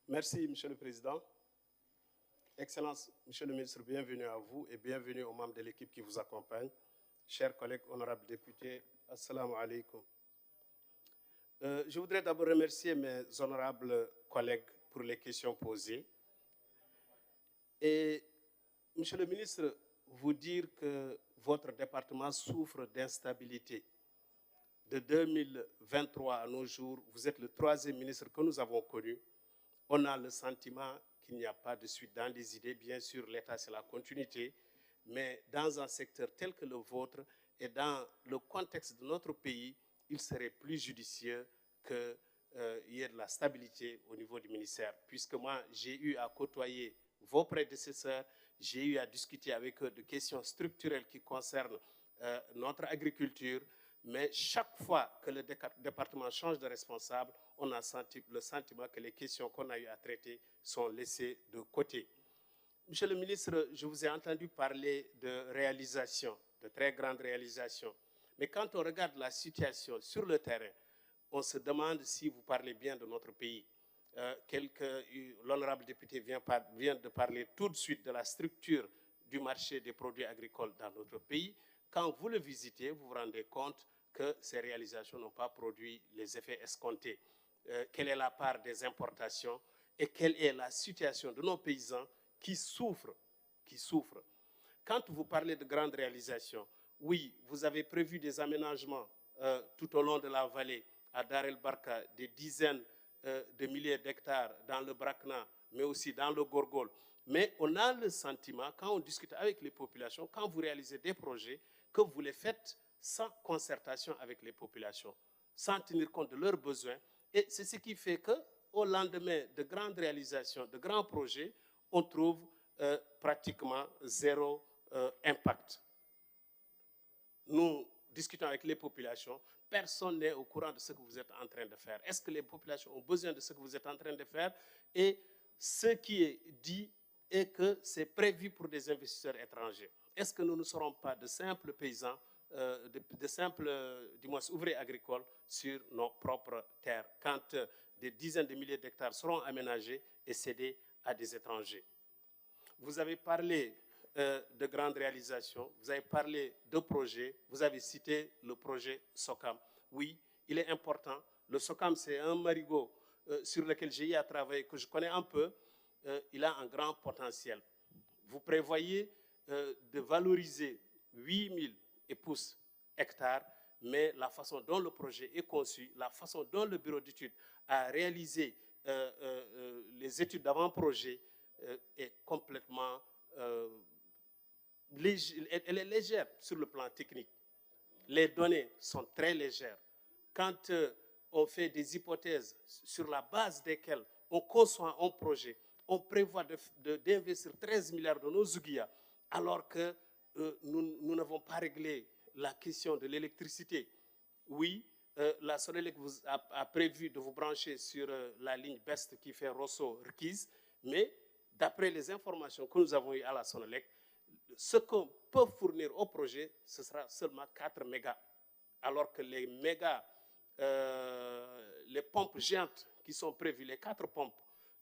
Merci, Monsieur le Président. Excellence, Monsieur le Ministre, bienvenue à vous et bienvenue aux membres de l'équipe qui vous accompagne. Chers collègues, honorables députés, assalamu alaikum. Je voudrais d'abord remercier mes honorables collègues pour les questions posées. Et, Monsieur le Ministre, vous dire que votre département souffre d'instabilité. De 2023 à nos jours, vous êtes le 3e ministre que nous avons connu. On a le sentiment qu'il n'y a pas de suite dans les idées. Bien sûr, l'État, c'est la continuité. Mais dans un secteur tel que le vôtre et dans le contexte de notre pays, il serait plus judicieux qu'il y ait de la stabilité au niveau du ministère. Puisque moi, j'ai eu à côtoyer vos prédécesseurs, j'ai eu à discuter avec eux de questions structurelles qui concernent notre agriculture. Mais chaque fois que le département change de responsable, on a le sentiment que les questions qu'on a eu à traiter sont laissées de côté. Monsieur le ministre, je vous ai entendu parler de réalisations, de très grandes réalisations. Mais quand on regarde la situation sur le terrain, on se demande si vous parlez bien de notre pays. L'honorable député vient de parler tout de suite de la structure du marché des produits agricoles dans notre pays. Quand vous le visitez, vous vous rendez compte que ces réalisations n'ont pas produit les effets escomptés. Quelle est la part des importations et quelle est la situation de nos paysans qui souffrent. Quand vous parlez de grandes réalisations, oui, vous avez prévu des aménagements tout au long de la vallée, à Dar el Barka, des dizaines de milliers d'hectares dans le Brakna, mais aussi dans le Gorgol. Mais on a le sentiment, quand on discute avec les populations, quand vous réalisez des projets, que vous les faites sans concertation avec les populations, sans tenir compte de leurs besoins. Et c'est ce qui fait qu'au lendemain de grandes réalisations, de grands projets, on trouve pratiquement zéro impact. Nous discutons avec les populations, personne n'est au courant de ce que vous êtes en train de faire. Est-ce que les populations ont besoin de ce que vous êtes en train de faire? Et ce qui est dit est que c'est prévu pour des investisseurs étrangers. Est-ce que nous ne serons pas de simples paysans, de simples, du moins ouvriers agricoles sur nos propres terres, quand des dizaines de milliers d'hectares seront aménagés et cédés à des étrangers? Vous avez parlé de grandes réalisations, vous avez parlé de projets, vous avez cité le projet SOCAM. Oui, il est important. Le SOCAM, c'est un marigot sur lequel j'ai eu à travailler, que je connais un peu. Il a un grand potentiel. Vous prévoyez de valoriser 8000 épouses hectares, mais la façon dont le projet est conçu, la façon dont le bureau d'études a réalisé les études d'avant-projet est complètement elle est légère sur le plan technique. Les données sont très légères. Quand on fait des hypothèses sur la base desquelles on conçoit un projet, on prévoit d'investir 13 milliards de nos ouguias, alors que nous n'avons pas réglé la question de l'électricité. Oui, la Sonelec a prévu de vous brancher sur la ligne BEST qui fait Rosso-Rquiz, mais d'après les informations que nous avons eues à la Sonelec, ce qu'on peut fournir au projet, ce sera seulement 4 mégas. Alors que les mégas, les pompes géantes qui sont prévues, les 4 pompes,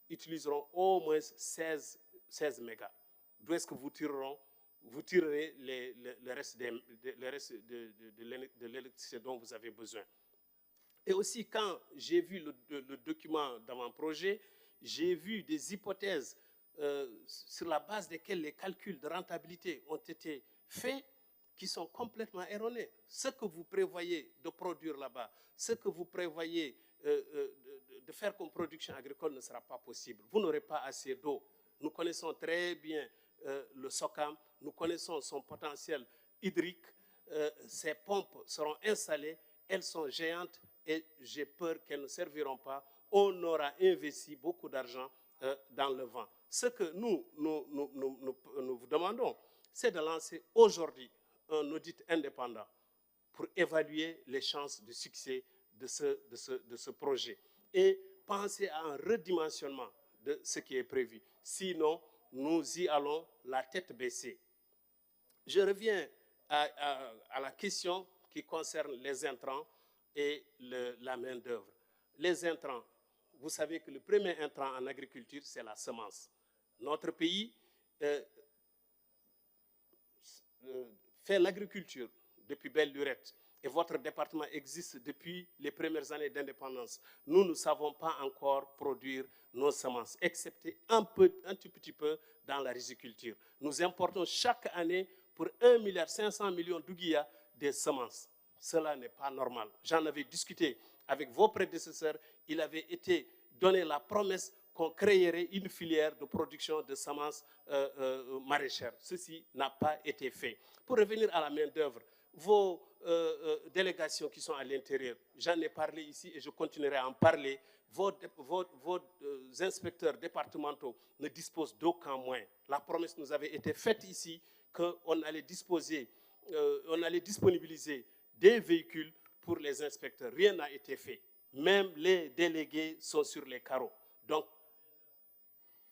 utiliseront au moins 16 mégas. D'où est-ce que vous tirerez le reste de l'électricité dont vous avez besoin? Et aussi, quand j'ai vu le document d'avant-projet, j'ai vu des hypothèses sur la base desquelles les calculs de rentabilité ont été faits qui sont complètement erronés. Ce que vous prévoyez de produire là-bas, ce que vous prévoyez de faire comme production agricole ne sera pas possible. Vous n'aurez pas assez d'eau. Nous connaissons très bien le SOCAM, nous connaissons son potentiel hydrique. Ces pompes seront installées, elles sont géantes et j'ai peur qu'elles ne serviront pas. On aura investi beaucoup d'argent dans le vent. Ce que nous vous demandons, c'est de lancer aujourd'hui un audit indépendant pour évaluer les chances de succès de ce projet et penser à un redimensionnement de ce qui est prévu. Sinon, nous y allons la tête baissée. Je reviens à la question qui concerne les intrants et la main-d'œuvre. Les intrants, vous savez que le premier intrant en agriculture, c'est la semence. Notre pays fait l'agriculture depuis belle lurette. Et votre département existe depuis les premières années d'indépendance. Nous ne savons pas encore produire nos semences, excepté un tout petit peu dans la riziculture. Nous importons chaque année pour 1,5 milliard d'ouguiya des semences. Cela n'est pas normal. J'en avais discuté avec vos prédécesseurs. Il avait été donné la promesse qu'on créerait une filière de production de semences maraîchères. Ceci n'a pas été fait. Pour revenir à la main-d'œuvre, vos délégations qui sont à l'intérieur, j'en ai parlé ici et je continuerai à en parler. Vos inspecteurs départementaux ne disposent d'aucun moyen. La promesse nous avait été faite ici qu'on allait on allait disponibiliser des véhicules pour les inspecteurs. Rien n'a été fait. Même les délégués sont sur les carreaux. Donc,